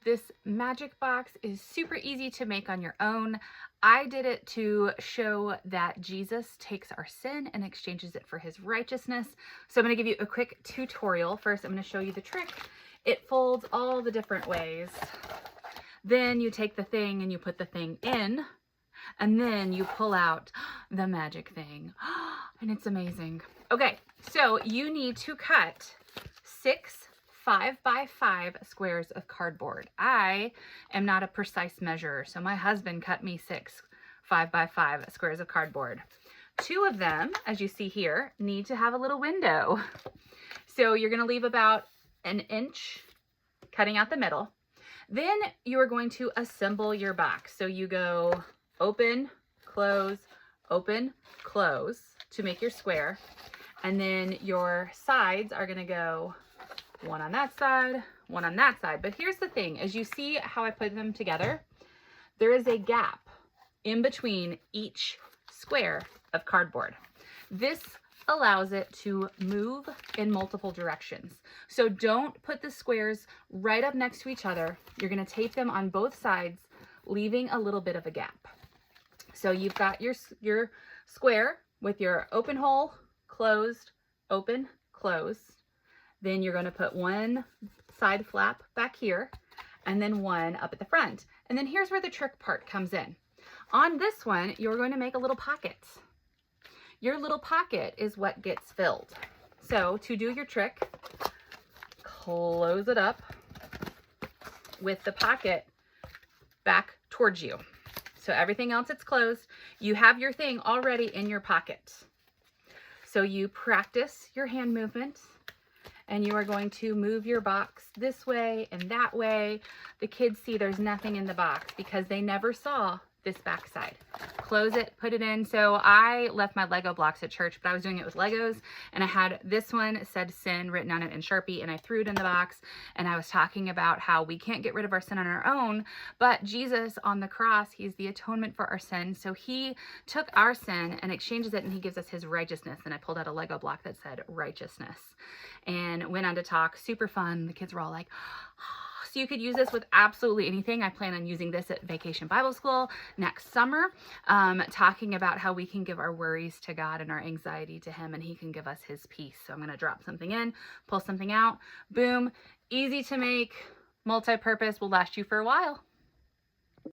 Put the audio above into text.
This magic box is super easy to make on your own. I did it to show that Jesus takes our sin and exchanges it for his righteousness. So I'm going to give you a quick tutorial. First, I'm going to show you the trick. It folds all the different ways. Then you take the thing and you put the thing in, and then you pull out the magic thing. And it's amazing. Okay, so you need to cut 6 5x5 squares of cardboard. I am not a precise measurer, so my husband cut me 6 5x5 squares of cardboard. 2 of them, as you see here, need to have a little window. So you're going to leave about an inch cutting out the middle. Then you are going to assemble your box. So you go open, close to make your square. And then your sides are going to go one on that side, one on that side. But here's the thing, as you see how I put them together, there is a gap in between each square of cardboard. This allows it to move in multiple directions. So don't put the squares right up next to each other. You're going to tape them on both sides, leaving a little bit of a gap. So you've got your square with your open hole, closed, open, close. Then you're going to put one side flap back here and then one up at the front. And then here's where the trick part comes in. On this one, you're going to make a little pocket. Your little pocket is what gets filled. So to do your trick, close it up with the pocket back towards you. So everything else it's closed. You have your thing already in your pocket. So you practice your hand movement. And you are going to move your box this way and that way. The kids see there's nothing in the box because they never saw this back side. Close it, put it in. So I left my Lego blocks at church, but I was doing it with Legos, and I had this one said sin written on it in Sharpie, and I threw it in the box, and I was talking about how we can't get rid of our sin on our own, but Jesus on the cross, he's the atonement for our sin. So he took our sin and exchanges it, and he gives us his righteousness. And I pulled out a Lego block that said righteousness and went on to talk. Super fun. The kids were all like, so you could use this with absolutely anything. I plan on using this at Vacation Bible School next summer, talking about how we can give our worries to God and our anxiety to him, and he can give us his peace. So I'm going to drop something in, pull something out, boom, easy to make, multi-purpose, will last you for a while.